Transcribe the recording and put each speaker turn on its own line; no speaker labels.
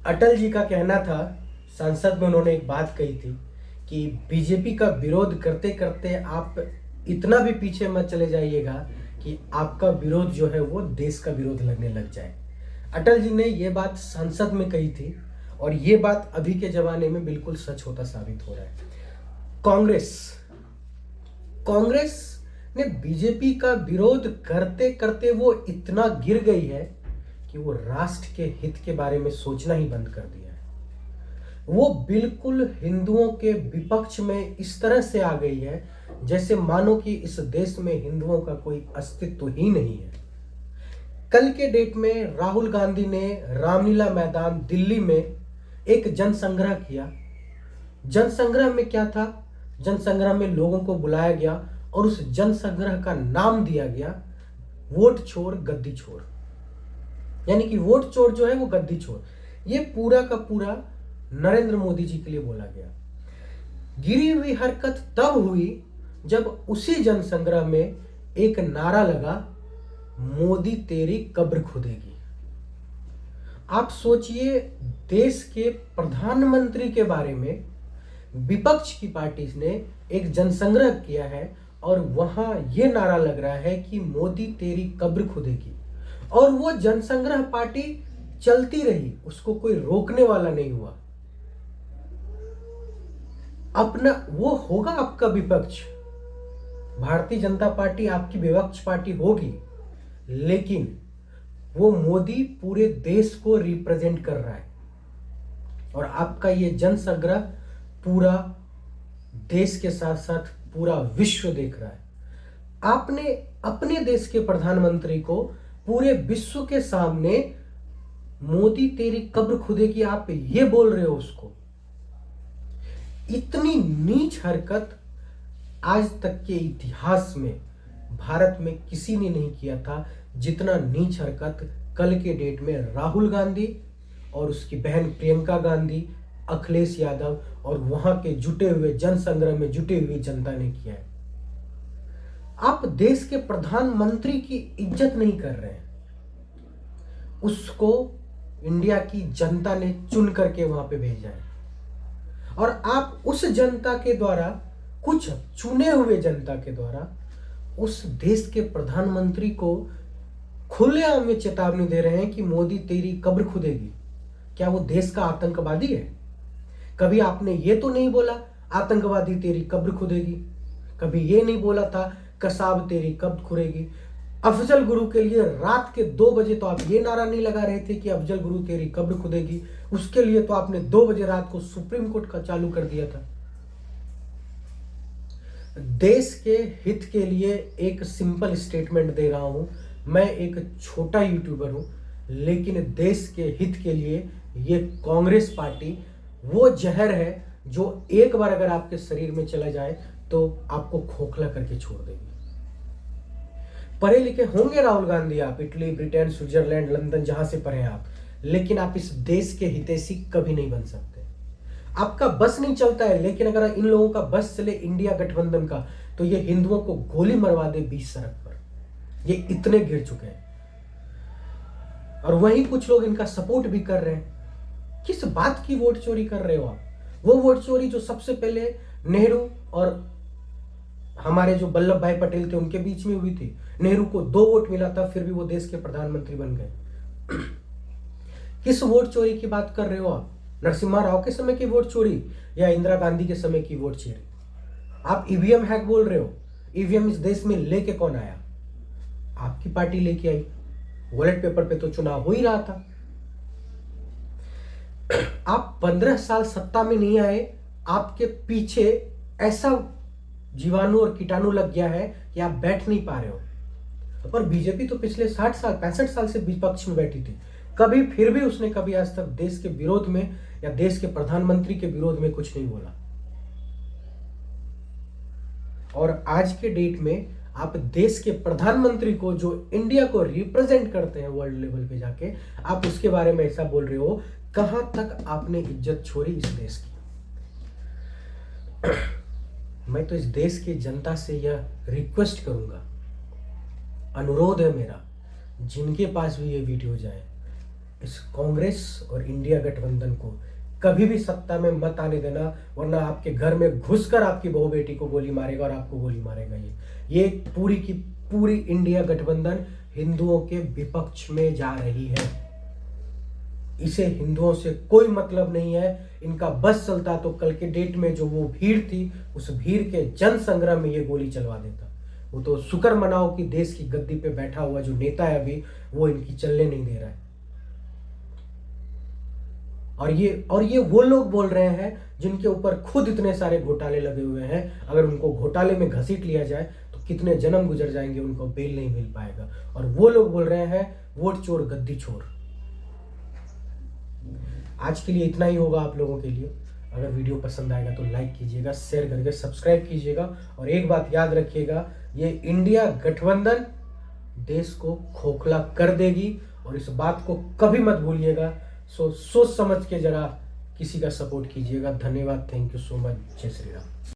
अटल जी का कहना था, संसद में उन्होंने एक बात कही थी कि बीजेपी का विरोध करते करते आप इतना भी पीछे मत चले जाइएगा कि आपका विरोध जो है वो देश का विरोध लगने लग जाए। अटल जी ने ये बात संसद में कही थी और ये बात अभी के जमाने में बिल्कुल सच होता साबित हो रहा है। कांग्रेस कांग्रेस ने बीजेपी का विरोध करते करते वो इतना गिर गई है कि वो राष्ट्र के हित के बारे में सोचना ही बंद कर दिया है। वो बिल्कुल हिंदुओं के विपक्ष में इस तरह से आ गई है जैसे मानो कि इस देश में हिंदुओं का कोई अस्तित्व ही नहीं है। कल के डेट में राहुल गांधी ने रामलीला मैदान दिल्ली में एक जनसंग्रह किया। जनसंग्रह में क्या था? जनसंग्रह में लोगों को बुलाया गया और उस जनसंग्रह का नाम दिया गया वोट छोड़ गद्दी छोड़, यानी कि वोट चोर जो है वो गद्दी छोड़। ये पूरा का पूरा नरेंद्र मोदी जी के लिए बोला गया। गिरी हुई हरकत तब हुई जब उसी जनसंग्रह में एक नारा लगा, मोदी तेरी कब्र खुदेगी। आप सोचिए, देश के प्रधानमंत्री के बारे में विपक्ष की पार्टी ने एक जनसंग्रह किया है और वहां यह नारा लग रहा है कि मोदी तेरी कब्र खुदेगी, और वो जनसंग्रह पार्टी चलती रही, उसको कोई रोकने वाला नहीं हुआ। अपना वो होगा आपका विपक्ष, भारतीय जनता पार्टी आपकी विपक्ष पार्टी होगी, लेकिन वो मोदी पूरे देश को रिप्रेजेंट कर रहा है और आपका ये जनसंग्रह पूरा देश के साथ साथ पूरा विश्व देख रहा है। आपने अपने देश के प्रधानमंत्री को पूरे विश्व के सामने मोदी तेरी कब्र खुदेगी आप ये बोल रहे हो उसको। इतनी नीच हरकत आज तक के इतिहास में भारत में किसी ने नहीं किया था जितना नीच हरकत कल के डेट में राहुल गांधी और उसकी बहन प्रियंका गांधी, अखिलेश यादव और वहां के जुटे हुए जनसंग्रह में जुटे हुई जनता ने किया है। आप देश के प्रधानमंत्री की इज्जत नहीं कर रहे हैं, उसको इंडिया की जनता ने चुन करके वहां पे भेजा है और आप उस जनता के द्वारा, कुछ चुने हुए जनता के द्वारा उस देश के प्रधानमंत्री को खुलेआम में चेतावनी दे रहे हैं कि मोदी तेरी कब्र खुदेगी। क्या वो देश का आतंकवादी है? कभी आपने ये तो नहीं बोला आतंकवादी तेरी कब्र खुदेगी, कभी ये नहीं बोला था कसाब तेरी कब्र खुरेगी। अफजल गुरु के लिए रात के 2 बजे तो आप ये नारा नहीं लगा रहे थे कि अफजल गुरु तेरी कब्र खुदेगी, उसके लिए तो आपने 2 बजे रात को सुप्रीम कोर्ट का चालू कर दिया था। देश के हित के लिए एक सिंपल स्टेटमेंट दे रहा हूं, मैं एक छोटा यूट्यूबर हूं, लेकिन देश के हित के लिए ये कांग्रेस पार्टी वो जहर है जो एक बार अगर आपके शरीर में चला जाए तो आपको खोखला करके छोड़ देगी। पढ़े लिखे होंगे राहुल गांधी, आप इटली, ब्रिटेन, स्विट्जरलैंड, लंदन, जहां से पढ़े आप, लेकिन आप इस देश के हितैषी कभी नहीं बन सकते। आपका बस नहीं चलता है, लेकिन अगर इन लोगों का बस चले इंडिया गठबंधन का, तो ये हिंदुओं को गोली मरवा दे बीच सड़क पर। ये इतने गिर चुके हैं और वहीं कुछ लोग इनका सपोर्ट भी कर रहे हैं। किस बात की वोट चोरी कर रहे हो आप? वो वोट चोरी जो सबसे पहले नेहरू और हमारे जो वल्लभ भाई पटेल थे उनके बीच में हुई थी। नेहरू को 2 वोट मिला था, फिर भी वो देश के प्रधानमंत्री बन गए। किस वोट चोरी की बात कर रहे हो आप? नरसिम्हा राव के समय की वोट चोरी या इंदिरा गांधी के समय की वोट चोरी? आप ईवीएम हैक बोल रहे हो। ईवीएम इस देश में लेके कौन आया? आपकी पार्टी लेके आई। वॉलेट पेपर पे तो चुनाव हो ही रहा था। आप 15 साल सत्ता में नहीं आए, आपके पीछे ऐसा जीवाणु और कीटाणु लग गया है कि आप बैठ नहीं पा रहे हो। और बीजेपी तो पिछले 60 साल 65 साल से विपक्ष में बैठी थी, कभी फिर भी उसने कभी आज तक देश के विरोध में या देश के प्रधानमंत्री के विरोध में कुछ नहीं बोला। और आज के डेट में आप देश के प्रधानमंत्री को, जो इंडिया को रिप्रेजेंट करते हैं वर्ल्ड लेवल पे जाके, आप उसके बारे में ऐसा बोल रहे हो। कहां तक आपने इज्जत छोड़ी इस देश की? मैं तो इस देश की जनता से यह रिक्वेस्ट करूंगा, अनुरोध है मेरा, जिनके पास भी ये वीडियो जाए, इस कांग्रेस और इंडिया गठबंधन को कभी भी सत्ता में मत आने देना, वरना आपके घर में घुसकर आपकी बहू बेटी को गोली मारेगा और आपको गोली मारेगा। ये पूरी की पूरी इंडिया गठबंधन हिंदुओं के विपक्ष में जा रही है। इसे हिंदुओं से कोई मतलब नहीं है। इनका बस चलता तो कल के डेट में जो वो भीड़ थी, उस भीड़ के जन संग्रह में ये गोली चलवा देता। वो तो शुक्र मनाओ कि देश की गद्दी पे बैठा हुआ जो नेता है अभी, वो इनकी चलने नहीं दे रहा है। और ये वो लोग बोल रहे हैं जिनके ऊपर खुद इतने सारे घोटाले लगे हुए हैं। अगर उनको घोटाले में घसीट लिया जाए तो कितने जन्म गुजर जाएंगे, उनको बेल नहीं मिल पाएगा। और वो लोग बोल रहे हैं वोट चोर गद्दी चोर। आज के लिए इतना ही होगा आप लोगों के लिए। अगर वीडियो पसंद आएगा तो लाइक कीजिएगा, शेयर करके सब्सक्राइब कीजिएगा। और एक बात याद रखिएगा, ये इंडिया गठबंधन देश को खोखला कर देगी, और इस बात को कभी मत भूलिएगा। सोच समझ के जरा किसी का सपोर्ट कीजिएगा। धन्यवाद, थैंक यू सो मच, जय श्री राम।